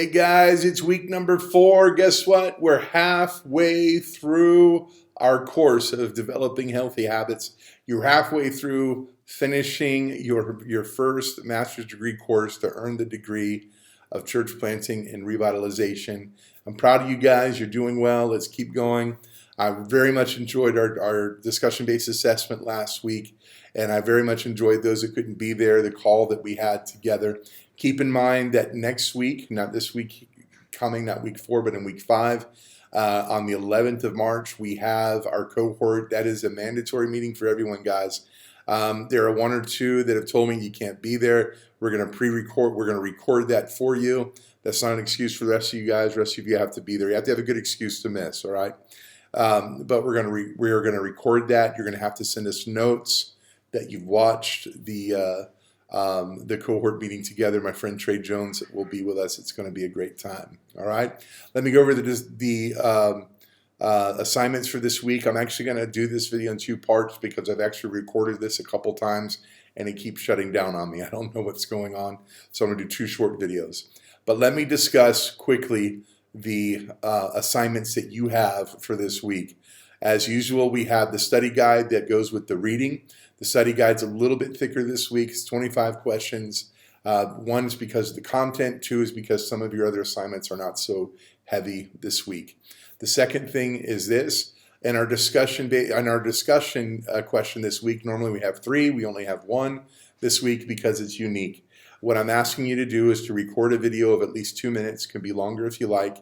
Hey guys, it's week number 4. Guess what? We're halfway through our course of developing healthy habits. You're halfway through finishing your first master's degree course to earn the degree of church planting and revitalization. I'm proud of you guys. You're doing well. Let's keep going. I very much enjoyed our discussion-based assessment last week, and I very much enjoyed those that couldn't be there, the call that we had together. Keep in mind that next week, not this week coming, not week 4, but in week 5, on the 11th of March, we have our cohort. That is a mandatory meeting for everyone, guys. There are 1 or 2 that have told me you can't be there. We're going to pre-record. We're going to record that for you. That's not an excuse for the rest of you guys. The rest of you have to be there. You have to have a good excuse to miss, all right? But we're going to record that. You're going to have to send us notes that you've watched the cohort meeting together. My friend Trey Jones will be with us. It's going to be a great time. All right. Let me go over the assignments for this week. I'm actually going to do this video in 2 parts because I've actually recorded this a couple times and it keeps shutting down on me. I don't know what's going on. So I'm going to do 2 short videos. But let me discuss quickly the assignments that you have for this week. As usual, we have the study guide that goes with the reading. The study guide's a little bit thicker this week. It's 25 questions. 1 is because of the content. 2 is because some of your other assignments are not so heavy this week. The second thing is this. In our discussion question this week, normally we have 3. We only have 1 this week because it's unique. What I'm asking you to do is to record a video of at least 2 minutes. It can be longer if you like.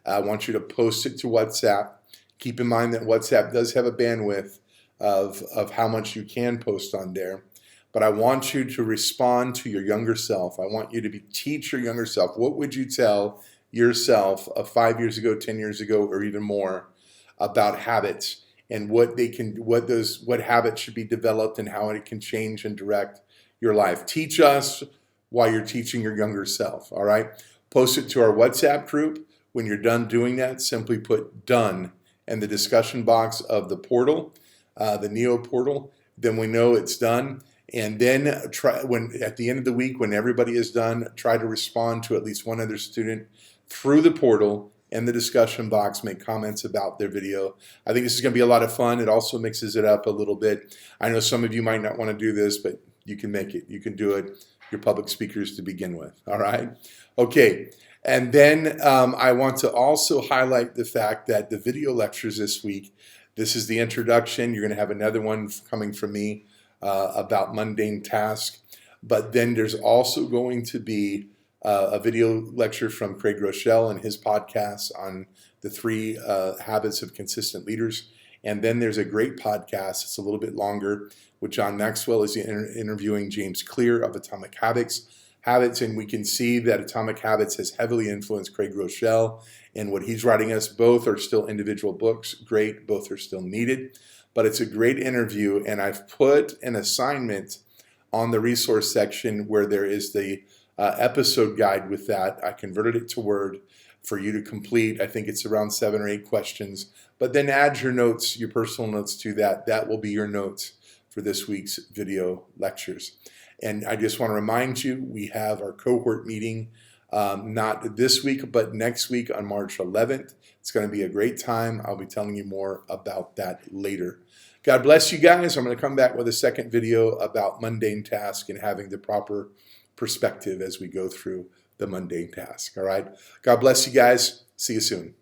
I want you to post it to WhatsApp. Keep in mind that WhatsApp does have a bandwidth of how much you can post on there. But I want you to respond to your younger self. I want you to teach your younger self. What would you tell yourself of 5 years ago, 10 years ago, or even more about habits and what habits should be developed and how it can change and direct your life? Teach us while you're teaching your younger self, all right? Post it to our WhatsApp group. When you're done doing that, simply put done in the discussion box of the portal, the Neo portal. Then we know it's done. And then at the end of the week, when everybody is done, try to respond to at least 1 other student through the portal and the discussion box, make comments about their video. I think this is going to be a lot of fun. It also mixes it up a little bit. I know some of you might not want to do this, but you can make it. You can do it. You're public speakers to begin with. All right. Okay. And then I want to also highlight the fact that the video lectures this week, this is the introduction. You're going to have another one coming from me about mundane tasks. But then there's also going to be a video lecture from Craig Rochelle and his podcast on the 3 habits of consistent leaders. And then there's a great podcast. It's a little bit longer with John Maxwell is interviewing James Clear of Atomic Habits. And we can see that Atomic Habits has heavily influenced Craig Rochelle and what he's writing us. Both are still individual books. Great. Both are still needed. But it's a great interview. And I've put an assignment on the resource section where there is the episode guide with that. I converted it to Word for you to complete. I think it's around 7 or 8 questions. But then add your notes, your personal notes to that. That will be your notes for this week's video lectures. And I just want to remind you, we have our cohort meeting, not this week, but next week on March 11th. It's going to be a great time. I'll be telling you more about that later. God bless you guys. I'm going to come back with a second video about mundane task and having the proper perspective as we go through the mundane task. All right. God bless you guys. See you soon.